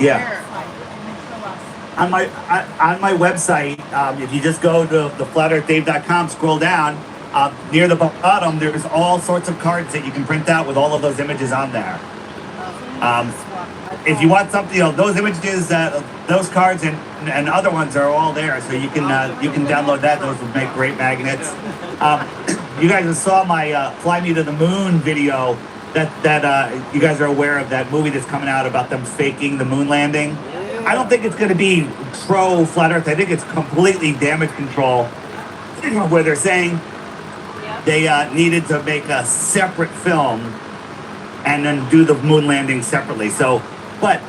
Yeah. On my website, if you just go to the flatearthdave.com, scroll down, near the bottom, there's all sorts of cards that you can print out with all of those images on there. If you want something, those images, those cards and other ones are all there, so you can download that. Those would make great magnets. You guys saw my Fly Me to the Moon video that you guys are aware of, that movie that's coming out about them faking the moon landing. I don't think it's going to be pro flat Earth. I think it's completely damage control, where they're saying they needed to make a separate film and then do the moon landing separately. So, but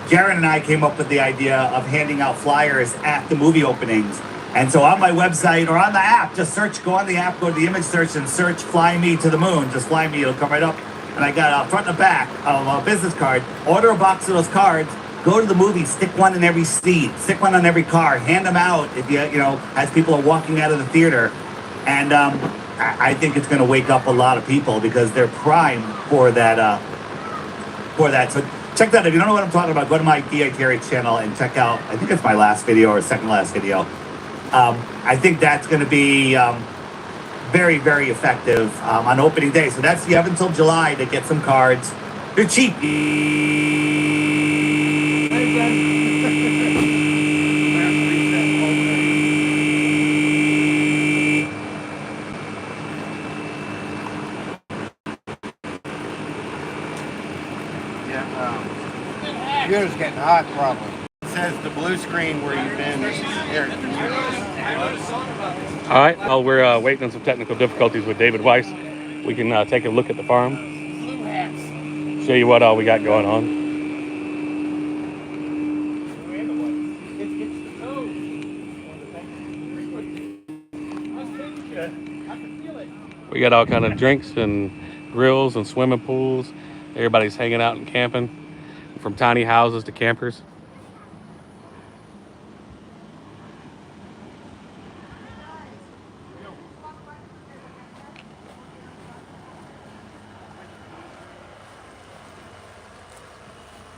Jared and I came up with the idea of handing out flyers at the movie openings. And so on my website or on the app, just go on the app, go to the image search and search Fly Me to the Moon. Just Fly Me, it'll come right up. And I got a front and a back of a business card. Order a box of those cards, go to the movie, stick one in every seat, stick one on every car, hand them out if as people are walking out of the theater. And I think it's going to wake up a lot of people because they're prime for that. So check that. If you don't know what I'm talking about, go to my DA Terry channel and check out, I think it's my last video or second last video. I think that's going to be very, very effective on opening day. So you have until July to get some cards. They're cheap. Computer's getting hot, probably. It says the blue screen where you've been here. All right, while we're waiting on some technical difficulties with David Weiss, we can take a look at the farm, show you what all we got going on. We got all kind of drinks and grills and swimming pools. Everybody's hanging out and camping, from tiny houses to campers.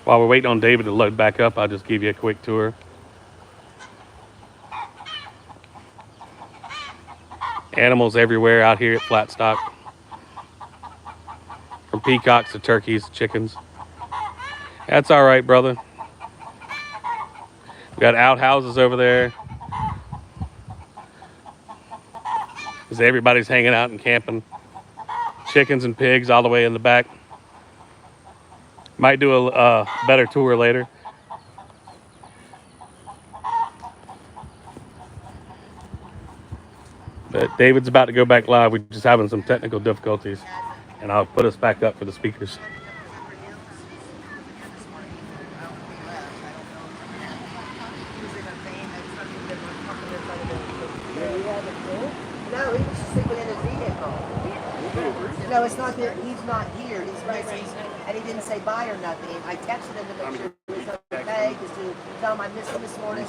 While we're waiting on David to load back up, I'll just give you a quick tour. Animals everywhere out here at Flatstock. From peacocks to turkeys, chickens. That's all right, brother. We got outhouses over there. Because everybody's hanging out and camping. Chickens and pigs all the way in the back. Might do a better tour later. But David's about to go back live. We're just having some technical difficulties. And I'll put us back up for the speakers. No, he was just sleeping in his vehicle. No, it's not that he's not here. He's missing, and he didn't say bye or nothing. I texted him to make sure he was okay, just to tell him I missed him this morning.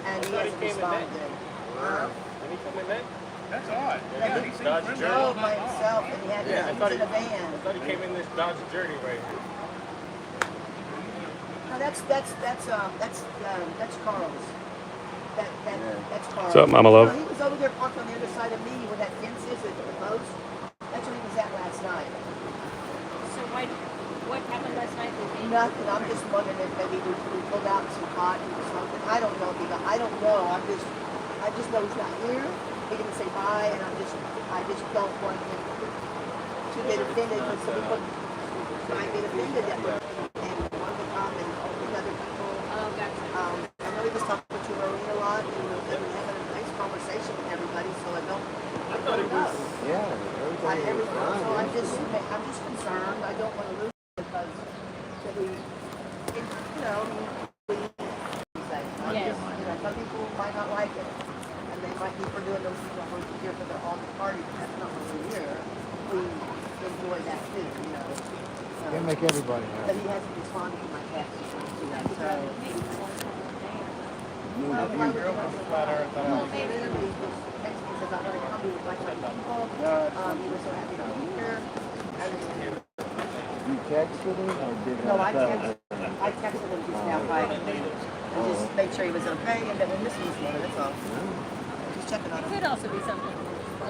And he hasn't responded. That's odd. Yeah, he drove by himself, and he had he was in a van. I thought he came in this Dodge Journey right here. No, that's Carl's. That's Carl. What's up, Mama Love? He was over there parked on the other side of me where that fence is at the post. That's where he was at last night. So what happened last night? Nothing. I'm just wondering if maybe we pulled out some cotton or something. I don't know, Diva. I don't know. I just know he's not here. He didn't say bye, and I just don't want him to get offended because some people might get offended that way and want to come and with other people. Oh, gotcha. I know he was talking to Maureen a lot and having a nice conversation with everybody, so I don't know. Yeah, So I'm just concerned. I don't want to lose it because some people might not like it, and they might be for doing those people who are here for their own party. That's not what we're here. We enjoy that too, Can't make everybody But happy. he hasn't responded to my text. You texted him or did No, I texted I texted him just now, and just made sure he was okay, and then this was one, that's all. Just checking on It him. could also be something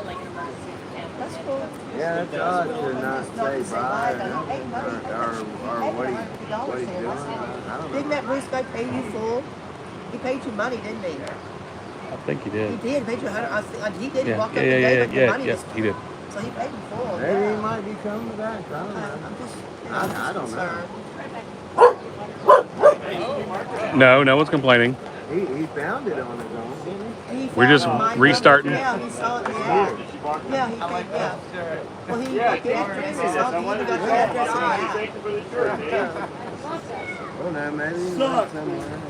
like an emergency. That's cool. Yeah, it's odd to not say bye or What what he's doing. I don't Didn't know. that Bruce guy pay you full? He paid you money, didn't he? I think he He did. did, paid you 100. He did. He Yeah, walked yeah, up and yeah, gave yeah, him the yeah, money. yeah, he did. So he paid him full. Maybe yeah. he might be coming back. I don't know. I'm just, I don't know. concerned. No, no one's complaining. He found it on his own, didn't he? We're just restarting. Yeah, he saw it. Yeah, yeah, he paid. Yeah. Well, he got the address. He saw it. He even got the address in the app. Oh no, maybe he's not somewhere.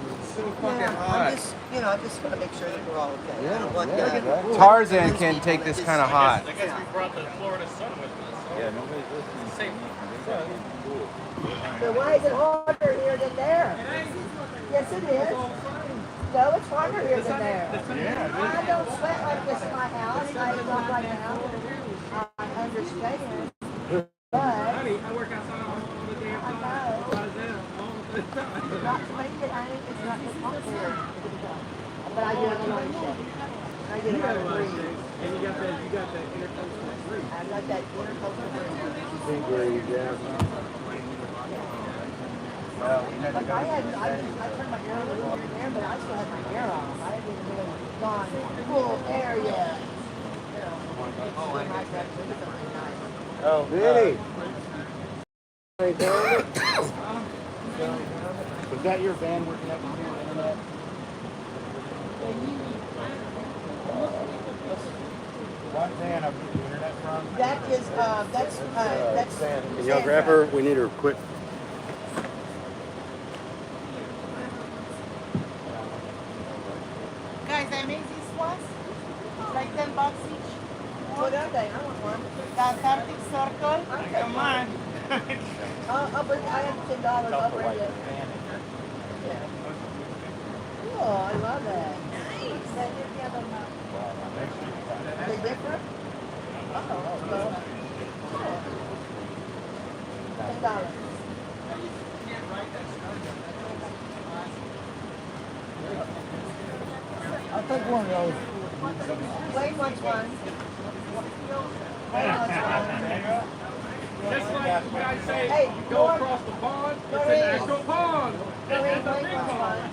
Yeah, I'm just, I just want to make sure that we're all okay. I don't want Yeah. Tarzan can take this kind of hot. We brought the Florida sun with us. Yeah, nobody's listening. So why is it harder here than there? Yes, it is. No, it's harder here than there. I don't sweat like this in my house. I don't right now. I understand. But I know. It's not to make it, it's not to talk here. But I do it on shit. I get it on the breeze. And you got that intercoastal breeze. I got that intercoastal breeze. Like I turned my hair a little here and there, but I still had my hair on. I hadn't even really gone full air yet. Oh, really? Was that your van working up to the internet? What van up to the internet from? That is, that's. Can y'all grab her? We need her quick. Guys, I made these ones. Like $10 each. What are they? I want one. The Antarctic Circle. Come on. I'll bring, I have $10, I'll bring it. Yeah. Cool, I love that. Nice. Are they different? Oh, well. Cool. $10. I'll take one of those. Wayne wants one. Wayne wants one. Just like you guys say, Hey, go across the pond, it's an actual pond. Wayne wants one.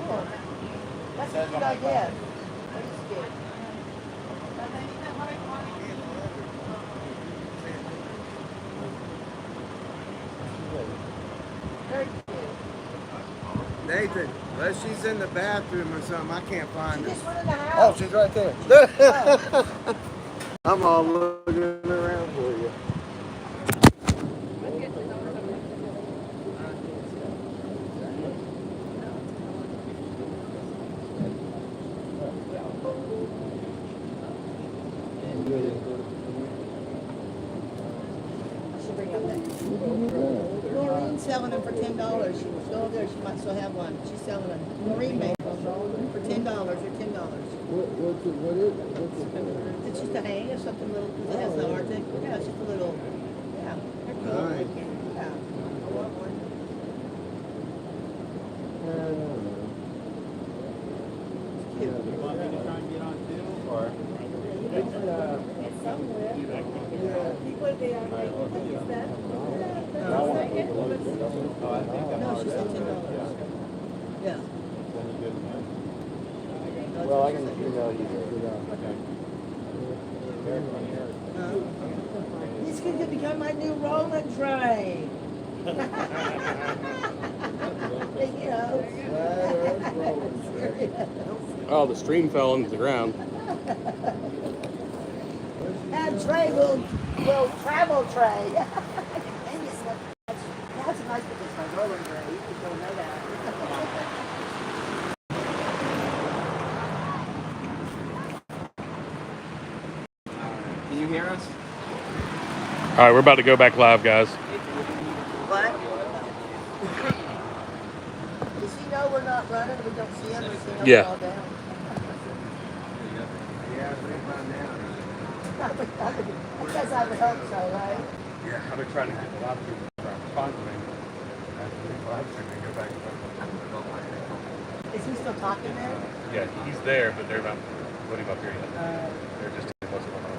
Cool. That's a good idea. That is good. Very good. Nathan, unless she's in the bathroom or something, I can't find She her. just went in the Oh, house. she's right there. I'm all looking around for you. I should bring up that. Maureen's selling them for $10. She was over there. She might still have one. She's selling them. Maureen made them for $10 or $10. What is it? It's just a hang or something little. It has no Arctic. Yeah, it's just a little. Yeah, they're cool. Nice. Yeah. I want one. It's cute. You want me to try and get on too, or? It's somewhere. No, she said $10. Yeah. Well, I can email you. This could become my new rolling train. Oh, the stream fell into the ground. And Trey will travel Trey. That's a nice because it's my rolling tray. You just don't know that. Can you hear us? All right, we're about to go back live, guys. What? Does he know we're not running? We don't see him. Does he know Yeah. we're all down? Yeah, I think by now. I guess I would hope so, right? Yeah, I've been trying to get the lobster sponsoring. Lobster and go back. Is he still talking there? Yeah, he's there, but they're not putting him up here yet. They're just doing what's going on.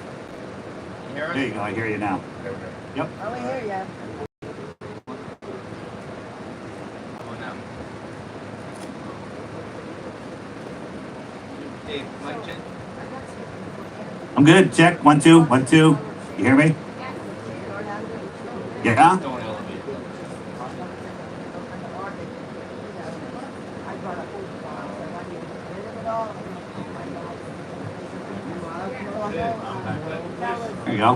There you go. I hear you now. There we go. Yep. Oh, we hear ya. Dave, mic check. I'm good. Check. 1 2 1 2. You hear me? Yeah. Don't elevate. There you go.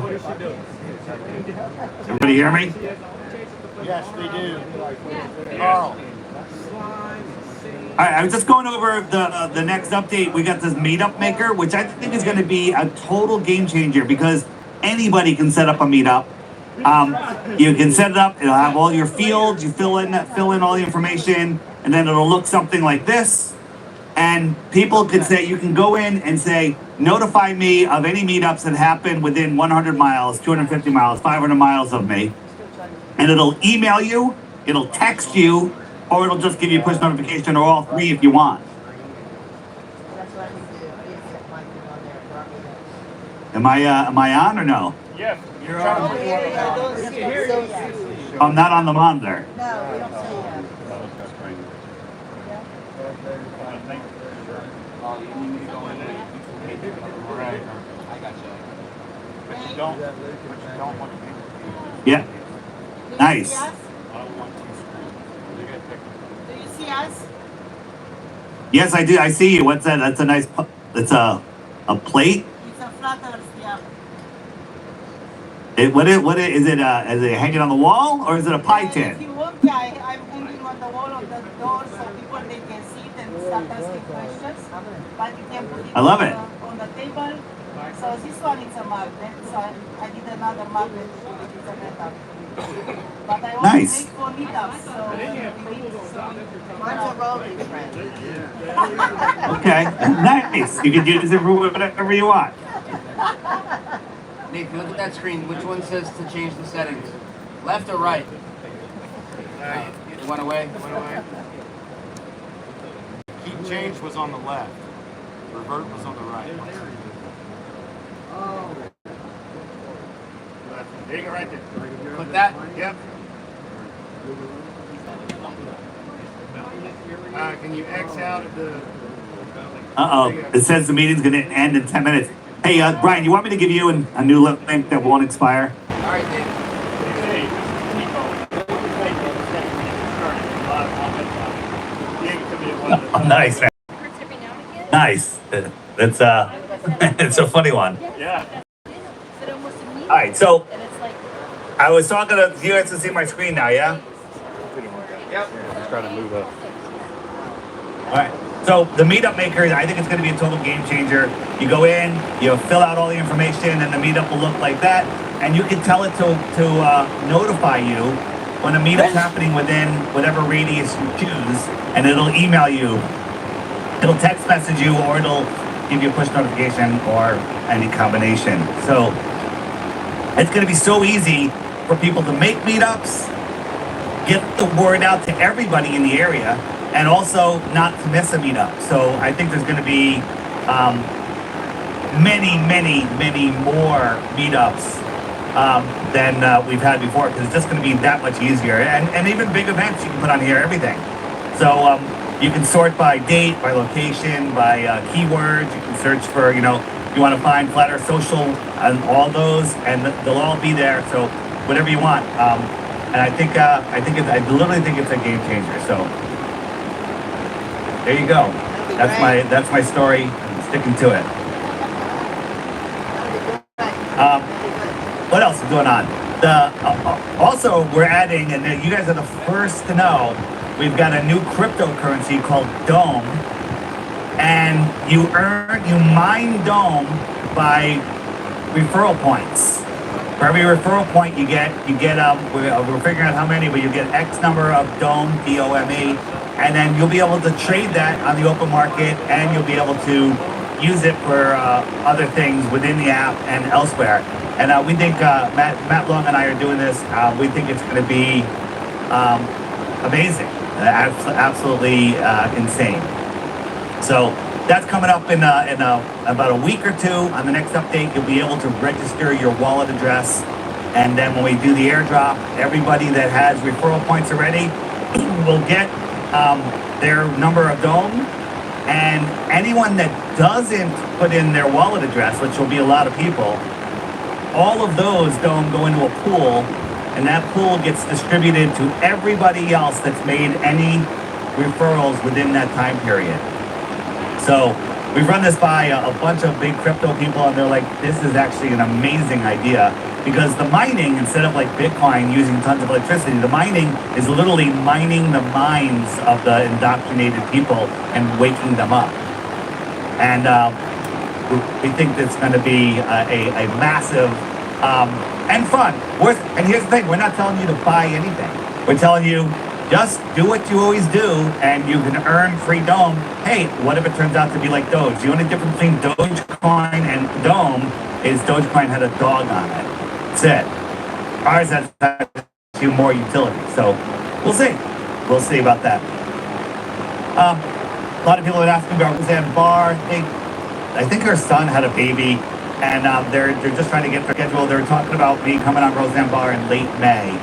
Everybody hear me? Yes, they do. Carl. All right, I was just going over the next update. We got this Meetup Maker, which I think is going to be a total game changer because anybody can set up a Meetup. You can set it up. It'll have all your fields. You fill in all the information, and then it'll look something like this. And people can say, you can go in and say, notify me of any meetups that happen within 100 miles, 250 miles, 500 miles of me, and it'll email you, it'll text you, or it'll just give you a push notification, or all three if you want. That's what I need to do. I need to get my thing on there for our meeting. Am I on or no? Yes, you're Oh, on. we hear ya. Don't say ya. I'm not on the monitor. No, we don't say ya. Oh, you need me to go in there. Right. I got you. But you don't want to. Yeah. Nice. Do you see us? Yes, I do. I see you. What's that? That's a nice. It's a plate. It's a flat earth, yeah. What is it? Is it hanging on the wall or is it a pie If tin? you want, yeah, I'm hanging on the wall on the door so people they can see it and start asking questions. But you can put it I love it. On the table. So this one is a magnet. So I did another magnet to put it in the metal. But I want Nice. to make for meetups, so we need Mine's a rolling friend. Okay, nice. You can use it for whatever you want. Nate, if you look at that screen, which one says to change the settings? Left or right? It went away? Keep change was on the left. Revert was on the right. There you go, right there. Put that? Yep. Can you X out of the? It says the meeting's going to end in 10 minutes. Hey, Brian, you want me to give you a new link that won't expire? All right, Dave. Oh, nice, man. We're tipping out again? Nice. That's it's a funny one. Yeah. Is it almost immediate? All right, so And it's like, I was talking to you guys to see my screen now, yeah? Yep. Just trying to move up. All right. So the Meetup Maker, I think it's going to be a total game changer. You go in, you fill out all the information, and the meetup will look like that. And you can tell it to notify you when a meetup's happening within whatever radius you choose, and it'll email you. It'll text message you, or it'll give you a push notification, or any combination. So it's going to be so easy for people to make meetups, get the word out to everybody in the area, and also not to miss a meetup. So I think there's going to be many more meetups than we've had before, because it's just going to be that much easier. And even big events you can put on here, everything. So you can sort by date, by location, by keywords. You can search for, you want to find Flat Earth Social and all those, and they'll all be there. So whatever you want. And I literally think it's a game changer. So there you go. That's my story. I'm sticking to it. What else is going on? Also, we're adding, and you guys are the first to know, we've got a new cryptocurrency called Dome, and you mine Dome by referral points. For every referral point you get we're figuring out how many, but you get X number of Dome, D-O-M-E, and then you'll be able to trade that on the open market, and you'll be able to use it for other things within the app and elsewhere. And we think Matt Long and I are doing this. We think it's going to be amazing, absolutely insane. So that's coming up in about a week or two. On the next update, you'll be able to register your wallet address. And then when we do the airdrop, everybody that has referral points already will get their number of Dome. And anyone that doesn't put in their wallet address, which will be a lot of people, all of those Dome go into a pool, and that pool gets distributed to everybody else that's made any referrals within that time period. So we've run this by a bunch of big crypto people, and they're like, this is actually an amazing idea, because the mining, instead of like Bitcoin using tons of electricity, the mining is literally mining the minds of the indoctrinated people and waking them up. And we think that's going to be a massive and fun. And here's the thing, we're not telling you to buy anything. We're telling you, just do what you always do, and you can earn free Dome. Hey, what if it turns out to be like Doge? The only difference between Dogecoin and Dome is Dogecoin had a dog on it. That's it. Ours has a few more utility. So we'll see. We'll see about that. A lot of people would ask me about Roseanne Barr. I think her son had a baby, and they're just trying to get their schedule. They're talking about me coming on Roseanne Barr in late May.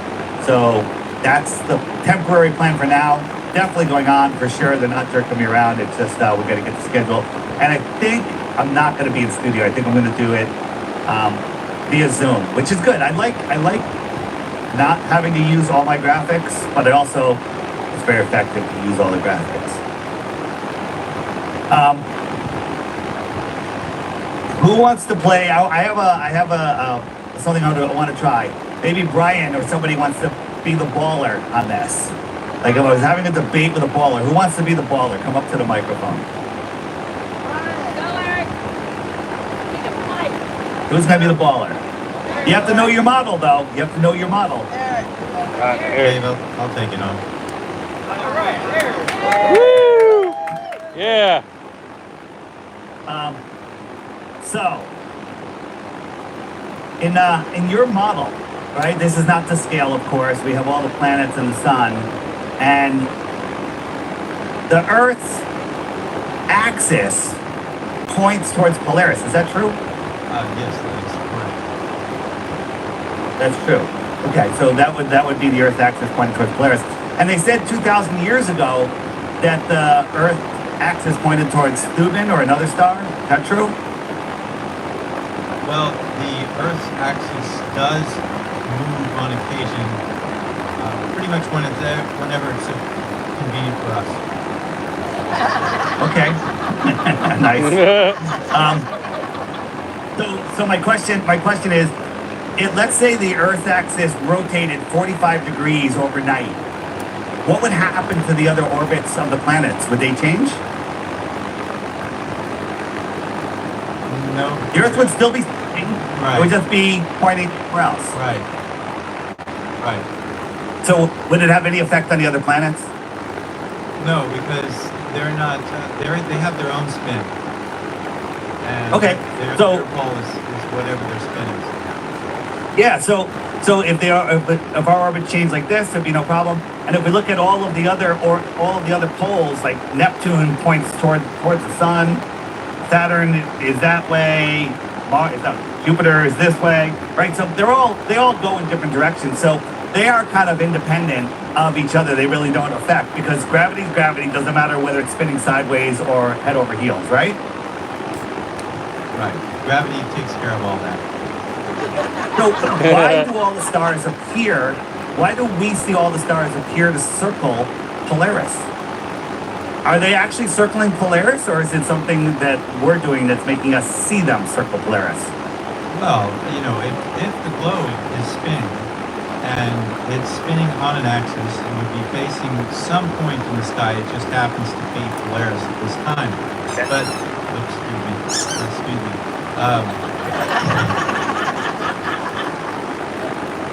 So that's the temporary plan for now. Definitely going on for sure. They're not jerking me around. It's just we're going to get the schedule. And I think I'm not going to be in studio. I think I'm going to do it via Zoom, which is good. I like not having to use all my graphics, but it also it's very effective to use all the graphics. Who wants to play? I have a something I want to try. Maybe Brian or somebody wants to be the baller on this. Like if I was having a debate with a baller, who wants to be the baller? Come up to the microphone. Who's gonna be the baller? You have to know your model, though. You have to know your model. Dave, I'll take it on. Woo! Yeah. So, in your model, right? This is not to scale, of course. We have all the planets and the sun, and the Earth's axis points towards Polaris. Is that true? Yes, That's true. Okay, so that would be the Earth axis pointing towards Polaris. And they said 2,000 years ago that the Earth axis pointed towards Thuban or another star. Is that true? well, the Earth's axis does move on occasion, pretty much whenever it's convenient for us. Okay. Nice. So my question is, let's say the Earth axis rotated 45 degrees overnight. What would happen to the other orbits of the planets? Would they change? No. The Earth would still be spinning. Right. It would just be pointing somewhere else. Right. Right. So would it have any effect on the other planets? No, because they're not. They have their own spin. And Okay, Their pole is whatever their spin is. Yeah. So if our orbit changed like this, there'd be no problem. And if we look at all of the other poles, like Neptune points towards the sun, Saturn is that way, Jupiter is this way, right? So they all go in different directions. So they are kind of independent of each other. They really don't affect, because gravity's gravity. Doesn't matter whether it's spinning sideways or head over heels, right? Right. Gravity takes care of all that. So why do all the stars appear? Why do we see all the stars appear to circle Polaris? Are they actually circling Polaris, or is it something that we're doing that's making us see them circle Polaris? Well, if the globe is spinning and it's spinning on an axis, it would be facing some point in the sky. It just happens to be Polaris at this time. But excuse me.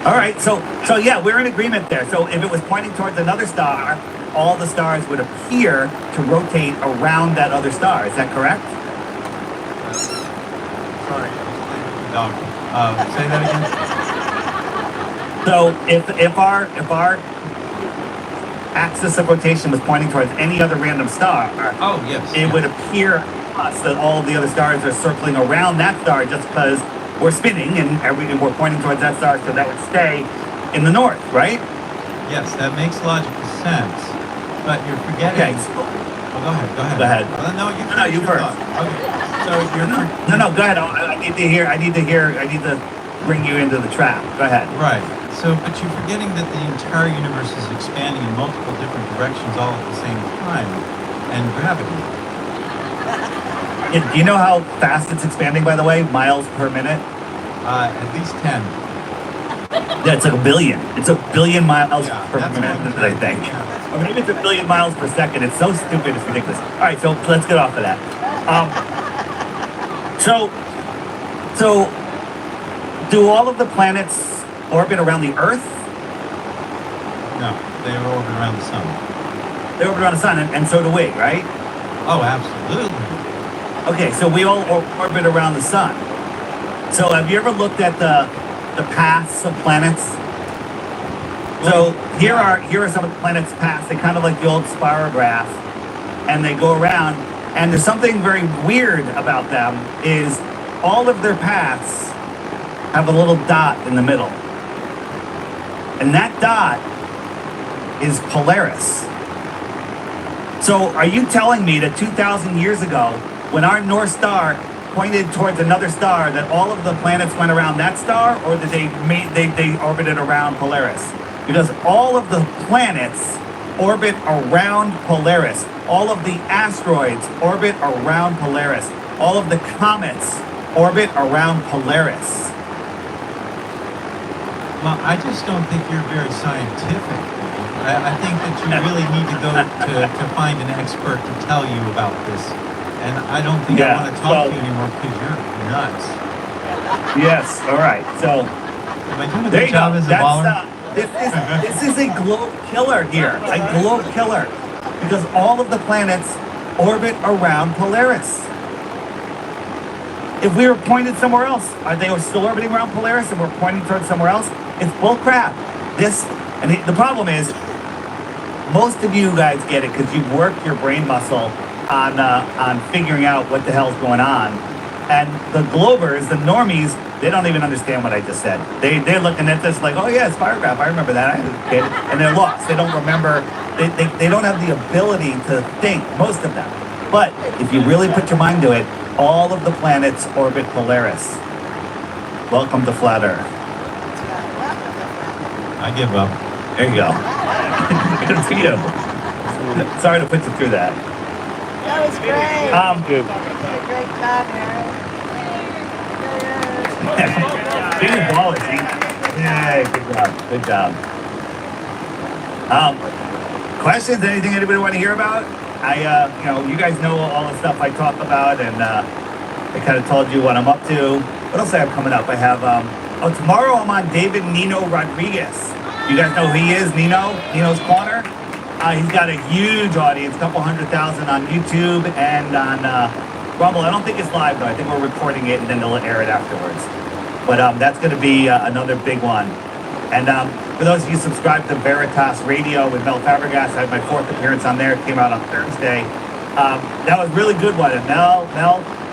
All right, so yeah, we're in agreement there. So if it was pointing towards another star, all the stars would appear to rotate around that other star. Is that correct? dog. Say that again. So if our axis of rotation was pointing towards any other random star, Oh, yes. it yes. would appear to us that all of the other stars are circling around that star just because we're spinning and we're pointing towards that star, so that would stay in the north, right? Yes, that makes logical sense. But you're forgetting. Okay. So, Oh, go ahead. Go ahead. Go ahead. No, you. No, you finish your first. thought. Okay. So you're no, go ahead. I need to bring you into the trap. Go ahead. Right. So, but you're forgetting that the entire universe is expanding in multiple different directions all at the same time, and gravity. Do you know how fast it's expanding, by the way? Miles per minute? At least 10. Yeah, it's like a billion. It's a billion miles Yeah, per that's minute, what I think. Or maybe it's a billion miles per second. It's so stupid, it's ridiculous. All right, so let's get off of that. So do all of the planets orbit around the Earth? No, they orbit around the sun. They orbit around the sun, and so do we, right? Oh, absolutely. Okay, so we all orbit around the sun. So have you ever looked at the paths of planets? So here are some of the planets' paths. They kind of like the old spirograph, and they go around. And there's something very weird about them is all of their paths have a little dot in the middle, and that dot is Polaris. So are you telling me that 2,000 years ago, when our North Star pointed towards another star, that all of the planets went around that star, or that they orbited around Polaris? Because all of the planets orbit around Polaris. All of the asteroids orbit around Polaris. All of the comets orbit around Polaris. Well, I just don't think you're very scientific. I think that you really need to go to find an expert to tell you about this. And I don't think I want to talk to you anymore because you're nuts. Yes, all right. So Am I doing a there good you job go. as a That's, baller? this is a globe killer here. A globe killer. Because all of the planets orbit around Polaris. If we were pointed somewhere else, are they still orbiting around Polaris and we're pointing towards somewhere else? It's bull crap. The problem is, most of you guys get it because you've worked your brain muscle on figuring out what the hell's going on. And the globers, the normies, they don't even understand what I just said. They're looking at this like, oh yeah, it's spirograph. I remember that. I was a kid. And they're lost. They don't remember. They don't have the ability to think, most of them. But if you really put your mind to it, all of the planets orbit Polaris. Welcome to Flat Earth. I give up. There you go. Good for you. Sorry to put you through that. That was great. Good. You did a great job, Aaron. Being a baller, see? Yeah, good job. Questions? Anything anybody want to hear about? You guys know all the stuff I talk about, and I kind of told you what I'm up to. What else I have coming up? I have, tomorrow I'm on David Nino Rodriguez. You guys know who he is, Nino's Corner? He's got a huge audience, couple 100,000 on YouTube and on Rumble. I don't think it's live though. I think we're recording it and then they'll air it afterwards. But that's going to be another big one. And for those of you subscribed to Veritas Radio with Mel Fabregas, I had my 4th appearance on there. It came out on Thursday. That was a really good one. And Mel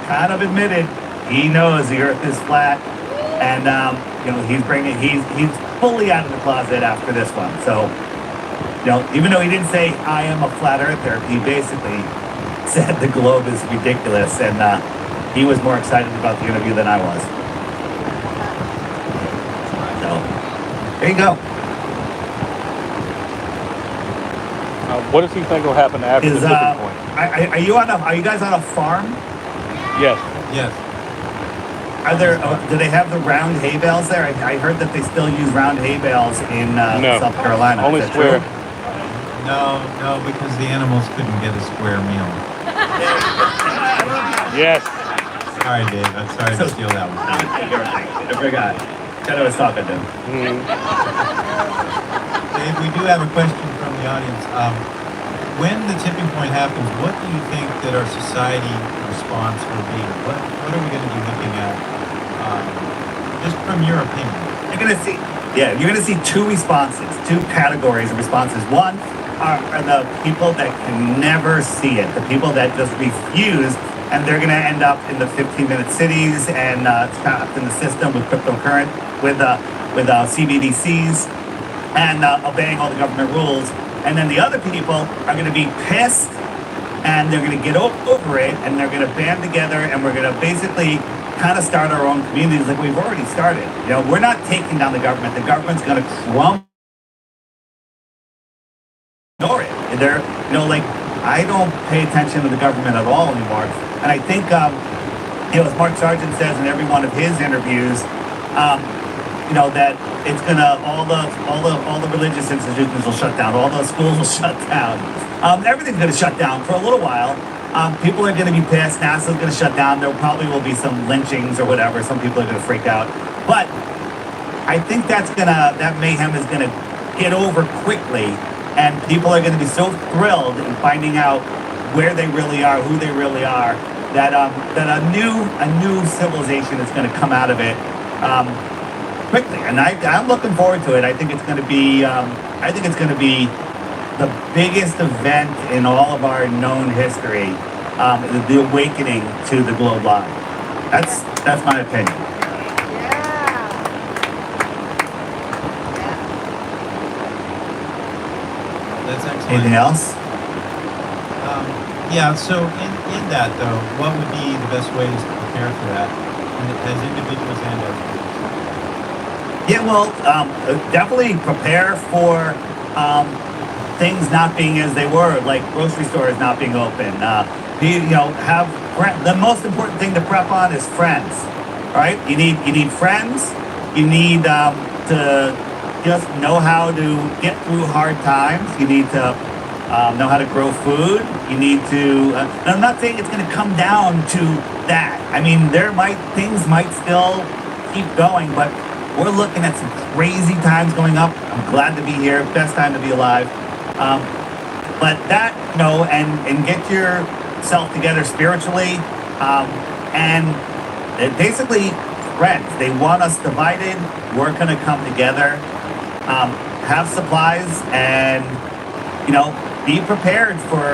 kind of admitted he knows the Earth is flat, and he's fully out of the closet after this one. So, even though he didn't say I am a flat earther, he basically said the globe is ridiculous, and he was more excited about the interview than I was. So, there you go. What does he think will happen after the tipping point? Are you guys on a farm? Yes. Yes. Do they have the round hay bales there? I heard that they still use round hay bales in No. South Carolina. Only Is that square. true? No, because the animals couldn't get a square meal. Yes. Sorry, Dave. I'm sorry to steal that one. I forgot. Said I was talking to him. Dave, we do have a question from the audience. When the tipping point happens, what do you think that our society response will be? What are we going to be looking at just from your opinion. You're gonna see two responses, two categories of responses. One are the people that can never see it, the people that just refuse, and they're gonna end up in the 15-minute cities and trapped in the system with cryptocurrency, with CBDCs, and obeying all the government rules. And then the other people are gonna be pissed, and they're gonna get over it, and they're gonna band together, and we're gonna basically kind of start our own communities like we've already started. You know, we're not taking down the government. The government's going to crumble. Ignore it. They're, you know, like, I don't pay attention to the government at all anymore. And I think, you know, as Mark Sargent says in every one of his interviews, you know, that it's gonna all the religious institutions will shut down, all the schools will shut down, everything's gonna shut down for a little while. People are going to be pissed. NASA's going to shut down. There probably will be some lynchings or whatever. Some people are going to freak out. But I think that mayhem is going to get over quickly, and people are going to be so thrilled in finding out where they really are, who they really are, that a new civilization is going to come out of it quickly. And I'm looking forward to it. I think it's going to be the biggest event in all of our known history, the awakening to the globe live. That's my opinion. That's excellent. Anything else? Yeah, so in that though, what would be the best ways to prepare for that as individuals and as groups? Yeah, well, definitely prepare for things not being as they were, like grocery stores not being open. The most important thing to prep on is friends. All right, you need friends. You need to just know how to get through hard times. You need to know how to grow food. You need to. And I'm not saying it's going to come down to that. I mean, things might still keep going, but we're looking at some crazy times going up. I'm glad to be here. Best time to be alive. But that, you know, and get yourself together spiritually, and basically friends. They want us divided. We're going to come together, have supplies, and, you know, be prepared for,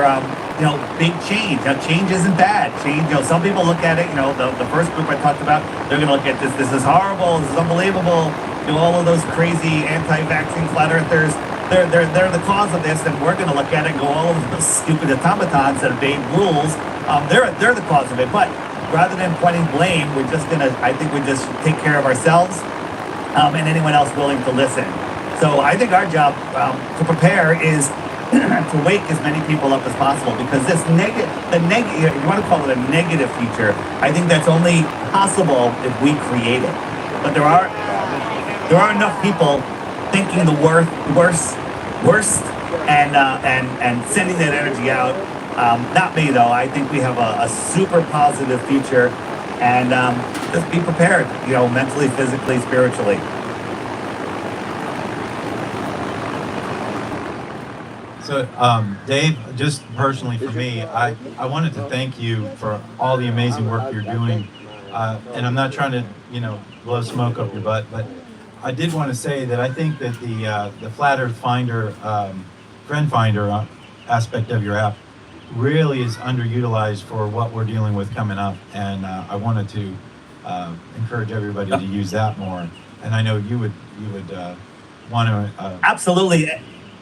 you know, big change. Now, change isn't bad. Change, you know, some people look at it, you know, the first group I talked about, they're going to look at this is horrible, this is unbelievable. You know, all of those crazy anti-vaccine flat earthers, they're the cause of this, and we're going to look at it and go, all of those stupid automatons that obey rules, they're the cause of it. But rather than pointing blame, I think we just take care of ourselves, and anyone else willing to listen. So I think our job to prepare is to wake as many people up as possible, because this you want to call it a negative future, I think that's only possible if we create it. But there are enough people thinking the worst, and sending that energy out. Not me though. I think we have a super positive future, and just be prepared. You know, mentally, physically, spiritually. So, Dave, just personally for me, I wanted to thank you for all the amazing work you're doing. And I'm not trying to, you know, blow smoke up your butt, but I did want to say that I think that the Flat Earth Finder, Friend Finder aspect of your app really is underutilized for what we're dealing with coming up. And I wanted to encourage everybody to use that more. And I know you would want to. Absolutely.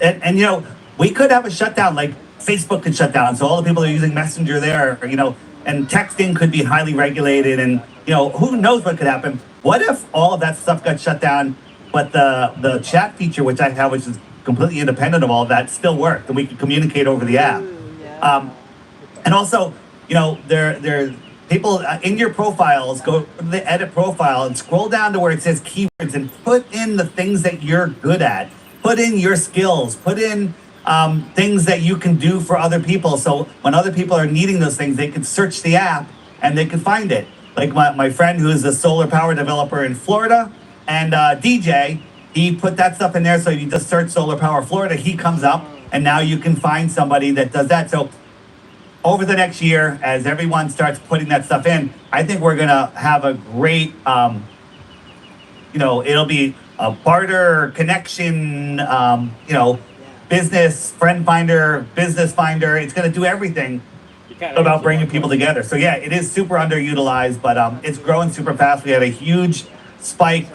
And you know, we could have a shutdown, like Facebook could shut down. So all the people that are using Messenger there, you know, and texting could be highly regulated, and, you know, who knows what could happen. What if all of that stuff got shut down, but the chat feature, which I have, which is completely independent of all of that, still worked, and we could communicate over the app. And also, you know, there people in your profiles, go to the edit profile and scroll down to where it says keywords and put in the things that you're good at. Put in your skills, put in things that you can do for other people. So when other people are needing those things, they can search the app and they can find it. Like my friend who is a solar power developer in Florida, and DJ, he put that stuff in there. So you just search solar power Florida, he comes up, and now you can find somebody that does that. So over the next year, as everyone starts putting that stuff in, I think we're gonna have a great you know, it'll be a barter connection, you know, business friend finder, business finder. It's going to do everything about bringing people together. So yeah, it is super underutilized, but it's growing super fast. We had a huge spike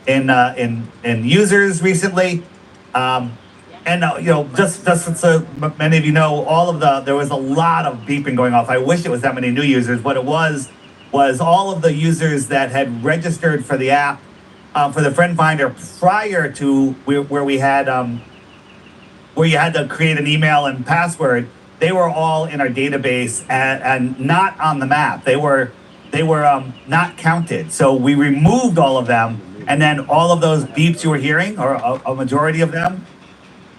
in users recently. And you know, just so many of you know, there was a lot of beeping going off. I wish it was that many new users. What it was all of the users that had registered for the app, for the friend finder prior to where we had where you had to create an email and password. They were all in our database and not on the map. They were not counted. So we removed all of them, and then all of those beeps you were hearing, or a majority of them,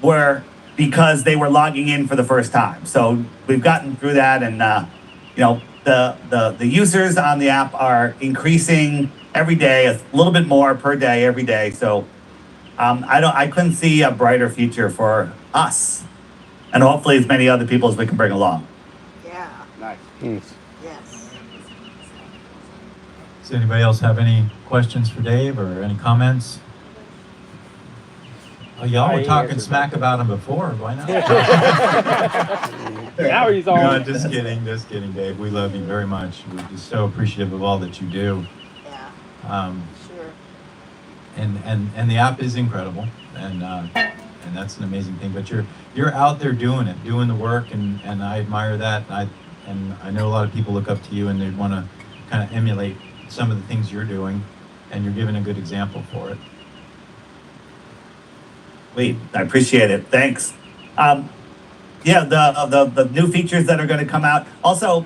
were because they were logging in for the first time. So we've gotten through that, and you know, the users on the app are increasing every day, a little bit more per day every day. So I couldn't see a brighter future for us, and hopefully as many other people as we can bring along. Yeah, Nice. yes. Does anybody else have any questions for Dave or any comments? Oh, y'all were talking smack about him before. Why not? Now he's on. No, just kidding, Dave. We love you very much. We're just so appreciative of all that you do. Yeah, sure. And the app is incredible, and that's an amazing thing. But you're out there doing it, doing the work, and I admire that. And I know a lot of people look up to you, and they want to kind of emulate some of the things you're doing, and you're giving a good example for it. Sweet, I appreciate it. Thanks. Yeah, the new features that are going to come out. Also,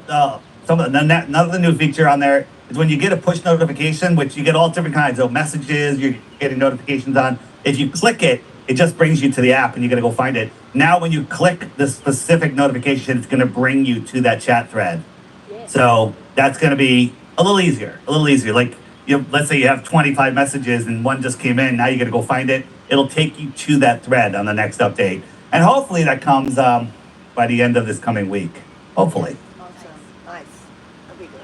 another new feature on there is when you get a push notification, which you get all different kinds of messages. You're getting notifications on. If you click it, it just brings you to the app, and you're going to go find it. Now, when you click the specific notification, it's going to bring you to that chat thread. So that's going to be a little easier. Like, let's say you have 25 messages and one just came in. Now you got to go find it. It'll take you to that thread on the next update, and hopefully that comes by the end of this coming week. Hopefully. Awesome, nice. That'd be good.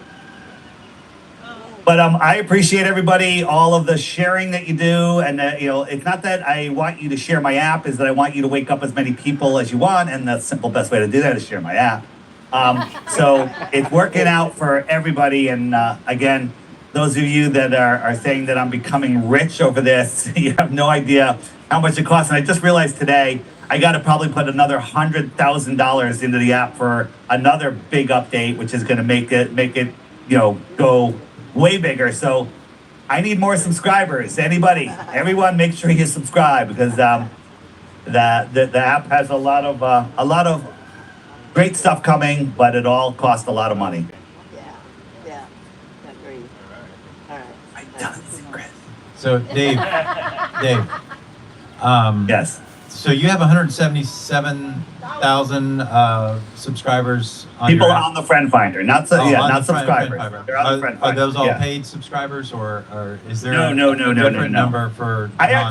But I appreciate everybody, all of the sharing that you do, and you know, it's not that I want you to share my app, is that I want you to wake up as many people as you want, and the simple best way to do that is share my app. So it's working out for everybody, and again, those of you that are saying that I'm becoming rich over this, you have no idea how much it costs. And I just realized today I got to probably put another $100,000 into the app for another big update, which is going to make it, you know, go way bigger. So I need more subscribers. Everyone, make sure you subscribe, because the app has a lot of great stuff coming, but it all costs a lot of money. Yeah, agreed. All right. So Dave, Yes. so you have 177,000 subscribers on People your app? on the friend finder, not Oh, on not the friend subscribers. finder. They're on the friend Are finder. those all yeah. paid subscribers, or is there No, a different number for I non-